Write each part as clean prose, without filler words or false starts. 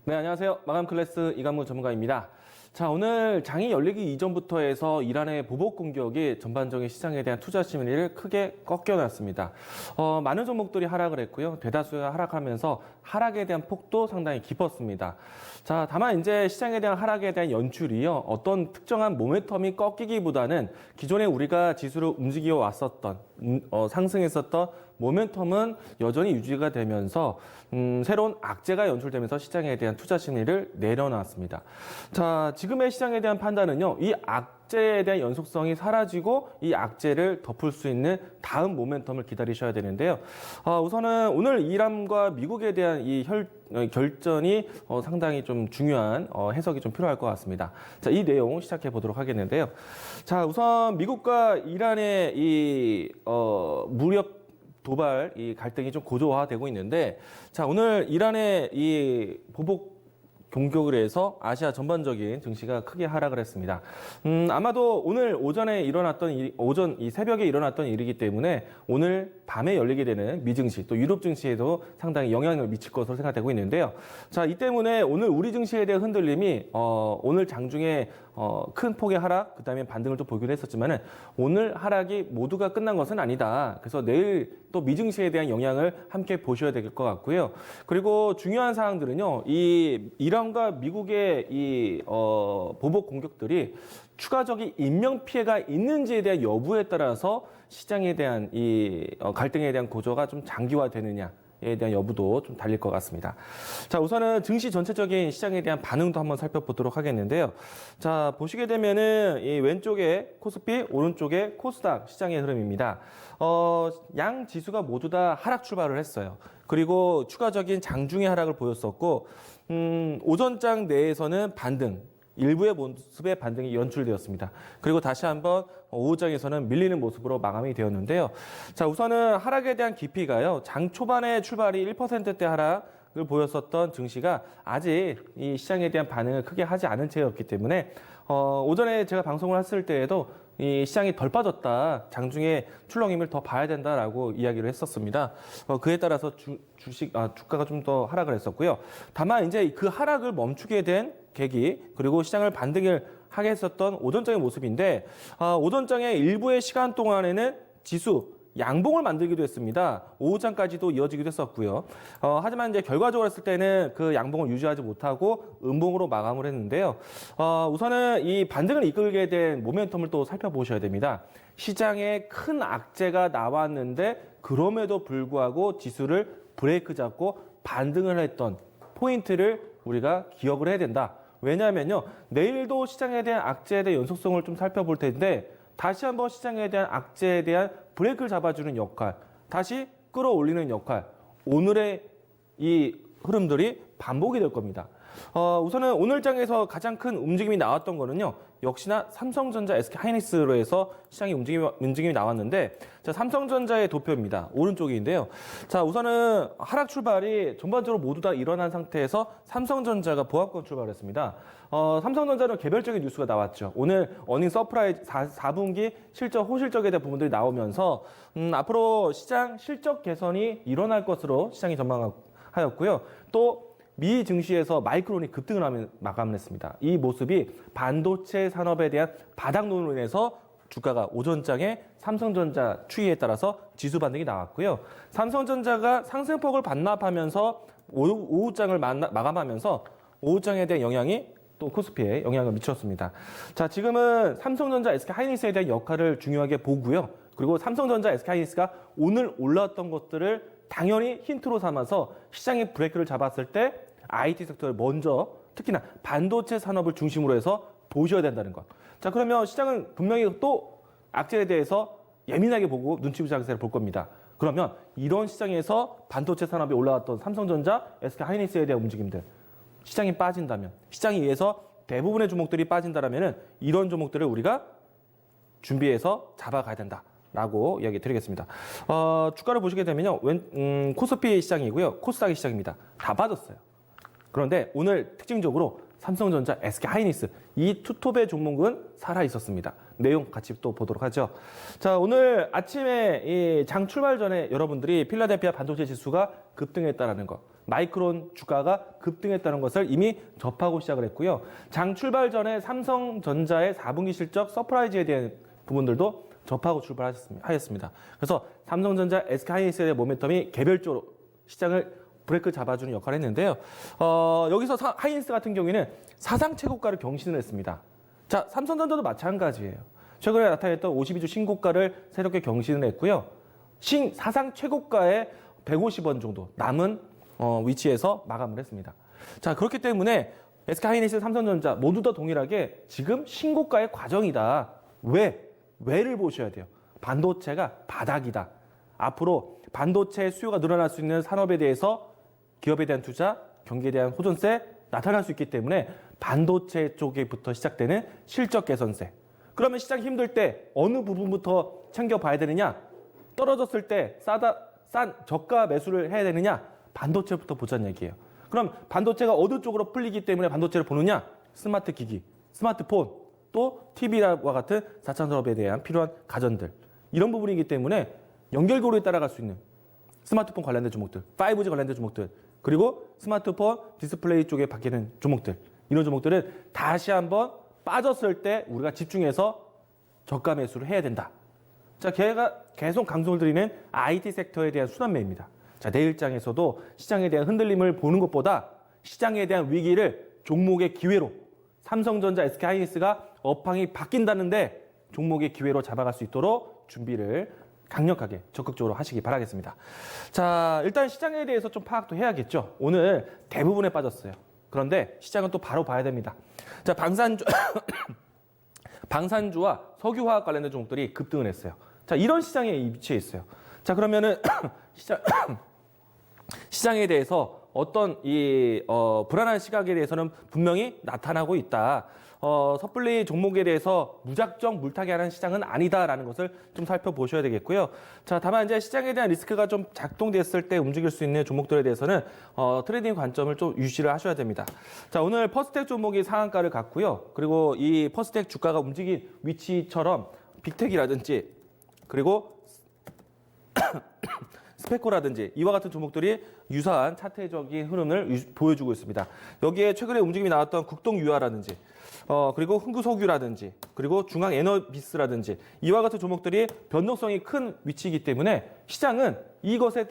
네, 안녕하세요. 마감 클래스 이강문 전문가입니다. 자, 오늘 장이 열리기 이전부터 해서 이란의 보복 공격이 전반적인 시장에 대한 투자 심리를 크게 꺾여놨습니다. 많은 종목들이 하락을 했고요. 대다수가 하락하면서 하락에 대한 폭도 상당히 깊었습니다. 자, 다만 이제 시장에 대한 하락에 대한 연출이요. 어떤 특정한 모멘텀이 꺾이기보다는 기존에 우리가 지수를 움직여 왔었던, 상승했었던 모멘텀은 여전히 유지가 되면서 새로운 악재가 연출되면서 시장에 대한 투자 심리를 내려놨습니다. 자, 지금의 시장에 대한 판단은요. 이 악재에 대한 연속성이 사라지고 이 악재를 덮을 수 있는 다음 모멘텀을 기다리셔야 되는데요. 우선은 오늘 이란과 미국에 대한 이 결전이 상당히 좀 중요한 해석이 좀 필요할 것 같습니다. 자, 이 내용 시작해 보도록 하겠는데요. 자, 우선 미국과 이란의 이 무력 도발 이 갈등이 좀 고조화되고 있는데, 자, 오늘 이란의 이 보복 공격을 해서 아시아 전반적인 증시가 크게 하락을 했습니다. 아마도 오늘 오전에 일어났던 오전 이 새벽에 일어났던 일이기 때문에 오늘 밤에 열리게 되는 미 증시 또 유럽 증시에도 상당히 영향을 미칠 것으로 생각되고 있는데요. 자, 이 때문에 오늘 우리 증시에 대한 흔들림이 오늘 장중에 큰 폭의 하락, 그다음에 반등을 좀 보기로 했었지만은 오늘 하락이 모두가 끝난 것은 아니다. 그래서 내일 또 미증시에 대한 영향을 함께 보셔야 될 것 같고요. 그리고 중요한 사항들은요, 이 이란과 미국의 이 보복 공격들이 추가적인 인명 피해가 있는지에 대한 여부에 따라서 시장에 대한 이 갈등에 대한 고조가 좀 장기화되느냐. 에 대한 여부도 좀 달릴 것 같습니다. 자, 우선은 증시 전체적인 시장에 대한 반응도 한번 살펴보도록 하겠는데요. 자, 보시게 되면은 이 왼쪽에 코스피, 오른쪽에 코스닥 시장의 흐름입니다. 양 지수가 모두 다 하락 출발을 했어요. 그리고 추가적인 장중의 하락을 보였었고, 오전장 내에서는 반등, 일부의 모습의 반등이 연출되었습니다. 그리고 다시 한번 오후장에서는 밀리는 모습으로 마감이 되었는데요. 자, 우선은 하락에 대한 깊이가요. 장 초반에 출발이 1%대 하락을 보였었던 증시가 아직 이 시장에 대한 반응을 크게 하지 않은 채였기 때문에 오전에 제가 방송을 했을 때에도 이 시장이 덜 빠졌다. 장중에 출렁임을 더 봐야 된다라고 이야기를 했었습니다. 그에 따라서 주가가 좀 더 하락을 했었고요. 다만 이제 그 하락을 멈추게 된 계기, 그리고 시장을 반등을 하게 했었던 오전장의 모습인데, 오전장의 일부의 시간 동안에는 지수 양봉을 만들기도 했습니다. 오후장까지도 이어지기도 했었고요. 하지만 이제 결과적으로 했을 때는 그 양봉을 유지하지 못하고 음봉으로 마감을 했는데요. 우선은 이 반등을 이끌게 된 모멘텀을 또 살펴보셔야 됩니다. 시장에 큰 악재가 나왔는데 그럼에도 불구하고 지수를 브레이크 잡고 반등을 했던 포인트를 우리가 기억을 해야 된다. 왜냐하면요, 내일도 시장에 대한 악재에 대한 연속성을 좀 살펴볼 텐데 다시 한번 시장에 대한 악재에 대한 브레이크를 잡아주는 역할, 다시 끌어올리는 역할, 오늘의 이 흐름들이 반복이 될 겁니다. 우선은 오늘 장에서 가장 큰 움직임이 나왔던 거는요, 역시나 삼성전자, SK하이닉스로 해서 시장의 움직임이 나왔는데, 자, 삼성전자의 도표입니다. 오른쪽인데요. 자, 우선은 하락 출발이 전반적으로 모두 다 일어난 상태에서 삼성전자가 보합권 출발했습니다. 삼성전자는 개별적인 뉴스가 나왔죠. 오늘 어닝 서프라이즈 4분기 실적 호실적에 대한 부분들이 나오면서 앞으로 시장 실적 개선이 일어날 것으로 시장이 전망하였고요. 또 미 증시에서 마이크론이 급등을 마감을 했습니다. 이 모습이 반도체 산업에 대한 바닥론으로 인해서 주가가 오전장에 삼성전자 추이에 따라서 지수 반등이 나왔고요. 삼성전자가 상승폭을 반납하면서 오후장을 마감하면서 오후장에 대한 영향이 또 코스피에 영향을 미쳤습니다. 자, 지금은 삼성전자, SK하이닉스에 대한 역할을 중요하게 보고요. 그리고 삼성전자, SK하이닉스가 오늘 올라왔던 것들을 당연히 힌트로 삼아서 시장의 브레이크를 잡았을 때 IT 섹터를 먼저, 특히나 반도체 산업을 중심으로 해서 보셔야 된다는 것. 자, 그러면 시장은 분명히 또 악재에 대해서 예민하게 보고 눈치 보지 않게 볼 겁니다. 그러면 이런 시장에서 반도체 산업이 올라왔던 삼성전자, SK하이닉스에 대한 움직임들, 시장이 빠진다면, 시장에 의해서 대부분의 종목들이 빠진다면 이런 종목들을 우리가 준비해서 잡아가야 된다. 라고 이야기 드리겠습니다. 주가를 보시게 되면요. 코스피 시장이고요. 코스닥이 시장입니다. 다 빠졌어요. 그런데 오늘 특징적으로 삼성전자, SK하이닉스 이 투톱의 종목은 살아 있었습니다. 내용 같이 또 보도록 하죠. 자, 오늘 아침에 이 장 출발 전에 여러분들이 필라델피아 반도체 지수가 급등했다라는 거, 마이크론 주가가 급등했다는 것을 이미 접하고 시작을 했고요. 장 출발 전에 삼성전자의 4분기 실적 서프라이즈에 대한 부분들도 접하고 출발하였습니다. 그래서 삼성전자, SK하이닉스의 모멘텀이 개별적으로 시장을 브레이크 잡아주는 역할을 했는데요. 여기서 하이닉스 같은 경우에는 사상 최고가를 경신을 했습니다. 자, 삼성전자도 마찬가지예요. 최근에 나타냈던 52주 신고가를 새롭게 경신을 했고요. 사상 최고가에 150원 정도 남은 위치에서 마감을 했습니다. 자, 그렇기 때문에 SK하이닉스, 삼성전자 모두 다 동일하게 지금 신고가의 과정이다. 왜를 보셔야 돼요. 반도체가 바닥이다. 앞으로 반도체 수요가 늘어날 수 있는 산업에 대해서 기업에 대한 투자, 경기에 대한 호전세 나타날 수 있기 때문에 반도체 쪽에부터 시작되는 실적 개선세. 그러면 시장이 힘들 때 어느 부분부터 챙겨봐야 되느냐? 떨어졌을 때 싼 저가 매수를 해야 되느냐? 반도체부터 보자는 얘기예요. 그럼 반도체가 어느 쪽으로 풀리기 때문에 반도체를 보느냐? 스마트 기기, 스마트폰, 또 TV와 같은 4차 산업에 대한 필요한 가전들. 이런 부분이기 때문에 연결고리에 따라갈 수 있는 스마트폰 관련된 종목들, 5G 관련된 종목들, 그리고 스마트폰 디스플레이 쪽에 바뀌는 종목들. 이런 종목들은 다시 한번 빠졌을 때 우리가 집중해서 저가 매수를 해야 된다. 자, 걔가 계속 강조를 드리는 IT 섹터에 대한 순환매입니다. 자, 내일장에서도 시장에 대한 흔들림을 보는 것보다 시장에 대한 위기를 종목의 기회로 삼성전자, SK하이닉스가 업황이 바뀐다는데 종목의 기회로 잡아갈 수 있도록 준비를 강력하게 적극적으로 하시기 바라겠습니다. 자, 일단 시장에 대해서 좀 파악도 해야겠죠. 오늘 대부분에 빠졌어요. 그런데 시장은 또 바로 봐야 됩니다. 자, 방산주와 석유화학 관련된 종목들이 급등을 했어요. 자, 이런 시장에 위치해 있어요. 자, 그러면은 시장에 대해서 어떤 불안한 시각에 대해서는 분명히 나타나고 있다. 섣불리 종목에 대해서 무작정 물타기 하는 시장은 아니다라는 것을 좀 살펴보셔야 되겠고요. 자, 다만 이제 시장에 대한 리스크가 좀 작동됐을 때 움직일 수 있는 종목들에 대해서는 트레이딩 관점을 좀 유지를 하셔야 됩니다. 자, 오늘 퍼스텍 종목이 상한가를 갔고요. 그리고 이 퍼스텍 주가가 움직인 위치처럼 빅텍이라든지 그리고 스페코라든지 이와 같은 종목들이 유사한 차트적인 흐름을 보여주고 있습니다. 여기에 최근에 움직임이 나왔던 국동유화라든지 그리고 흥구석유라든지 그리고 중앙에너비스라든지 이와 같은 종목들이 변동성이 큰 위치이기 때문에 시장은 이것에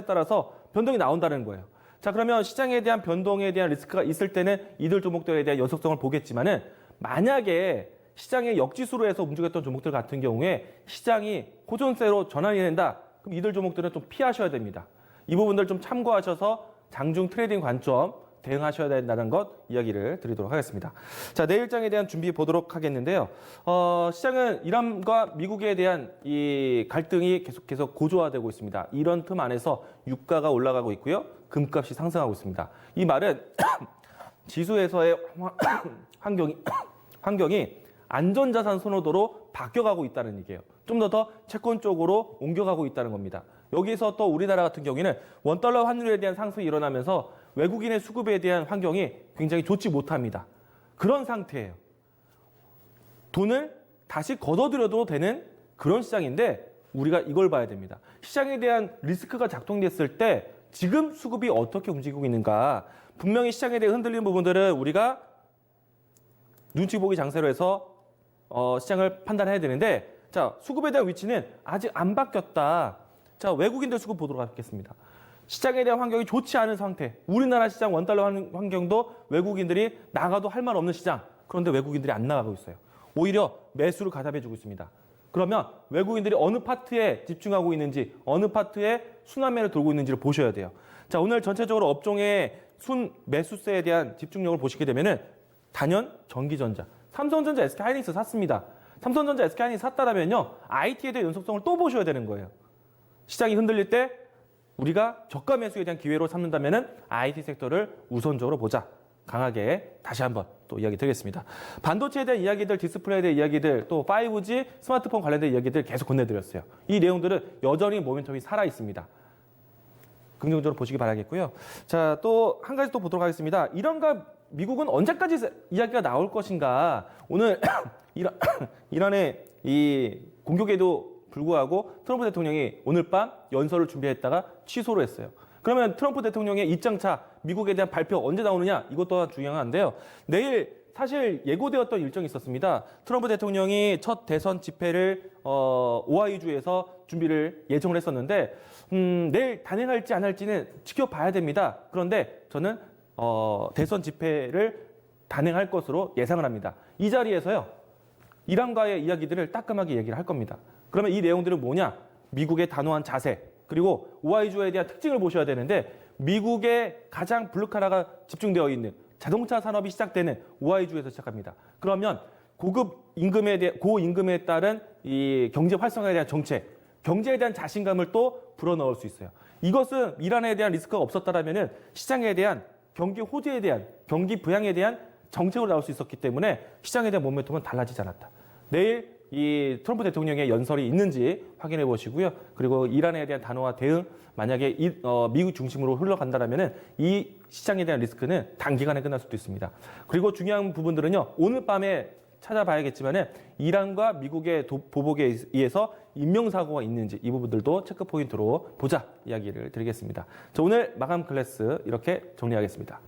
따라서 변동이 나온다는 거예요. 자, 그러면 시장에 대한 변동에 대한 리스크가 있을 때는 이들 종목들에 대한 연속성을 보겠지만은 만약에 시장의 역지수로 해서 움직였던 종목들 같은 경우에 시장이 호전세로 전환이 된다. 그럼 이들 종목들은 좀 피하셔야 됩니다. 이 부분들 좀 참고하셔서 장중 트레이딩 관점 대응하셔야 된다는 것 이야기를 드리도록 하겠습니다. 자, 내일장에 대한 준비 보도록 하겠는데요. 시장은 이란과 미국에 대한 이 갈등이 계속해서 고조화되고 있습니다. 이런 틈 안에서 유가가 올라가고 있고요. 금값이 상승하고 있습니다. 이 말은 지수에서의 환경이 안전자산 선호도로 바뀌어가고 있다는 얘기예요. 좀 더 채권 쪽으로 옮겨가고 있다는 겁니다. 여기서 또 우리나라 같은 경우에는 원달러 환율에 대한 상승이 일어나면서 외국인의 수급에 대한 환경이 굉장히 좋지 못합니다. 그런 상태예요. 돈을 다시 걷어들여도 되는 그런 시장인데 우리가 이걸 봐야 됩니다. 시장에 대한 리스크가 작동됐을 때 지금 수급이 어떻게 움직이고 있는가. 분명히 시장에 대해 흔들리는 부분들은 우리가 눈치 보기 장세로 해서 시장을 판단해야 되는데 자, 수급에 대한 위치는 아직 안 바뀌었다. 자, 외국인들 수급 보도록 하겠습니다. 시장에 대한 환경이 좋지 않은 상태. 우리나라 시장 원달러 환경도 외국인들이 나가도 할 말 없는 시장. 그런데 외국인들이 안 나가고 있어요. 오히려 매수를 가담해주고 있습니다. 그러면 외국인들이 어느 파트에 집중하고 있는지, 어느 파트에 순환매를 돌고 있는지를 보셔야 돼요. 자, 오늘 전체적으로 업종의 순 매수세에 대한 집중력을 보시게 되면은 단연 전기전자, 삼성전자, SK하이닉스 샀습니다. 삼성전자, SK하이닉스 샀다라면요, IT에 대한 연속성을 또 보셔야 되는 거예요. 시장이 흔들릴 때 우리가 저가 매수에 대한 기회로 삼는다면은 IT 섹터를 우선적으로 보자. 강하게 다시 한번 또 이야기 드리겠습니다. 반도체에 대한 이야기들, 디스플레이에 대한 이야기들, 또 5G 스마트폰 관련된 이야기들 계속 건네드렸어요. 이 내용들은 여전히 모멘텀이 살아 있습니다. 긍정적으로 보시기 바라겠고요. 자, 또 한 가지 또 보도록 하겠습니다. 이란과 미국은 언제까지 이야기가 나올 것인가? 오늘 이란의 이 공격에도 불구하고 트럼프 대통령이 오늘 밤 연설을 준비했다가 취소를 했어요. 그러면 트럼프 대통령의 입장차, 미국에 대한 발표 언제 나오느냐? 이것 또한 중요한데요. 내일 사실 예고되었던 일정이 있었습니다. 트럼프 대통령이 첫 대선 집회를 오하이주에서 준비를 예정을 했었는데 내일 단행할지 안 할지는 지켜봐야 됩니다. 그런데 저는 대선 집회를 단행할 것으로 예상을 합니다. 이 자리에서요. 이란과의 이야기들을 따끔하게 얘기를 할 겁니다. 그러면 이 내용들은 뭐냐? 미국의 단호한 자세, 그리고 오하이주에 대한 특징을 보셔야 되는데 미국의 가장 블루카라가 집중되어 있는 자동차 산업이 시작되는 오하이주에서 시작합니다. 그러면 고임금에 따른 이 경제 활성화에 대한 정책, 경제에 대한 자신감을 또 불어넣을 수 있어요. 이것은 이란에 대한 리스크가 없었다라면은 시장에 대한 경기 호재에 대한 경기 부양에 대한 정책으로 나올 수 있었기 때문에 시장에 대한 모멘텀은 달라지지 않았다. 내일 이 트럼프 대통령의 연설이 있는지 확인해 보시고요. 그리고 이란에 대한 단호한 대응, 만약에 미국 중심으로 흘러간다라면은 이 시장에 대한 리스크는 단기간에 끝날 수도 있습니다. 그리고 중요한 부분들은요. 오늘 밤에 찾아봐야겠지만은 이란과 미국의 보복에 의해서 인명사고가 있는지 이 부분들도 체크 포인트로 보자 이야기를 드리겠습니다. 자, 오늘 마감 클래스 이렇게 정리하겠습니다.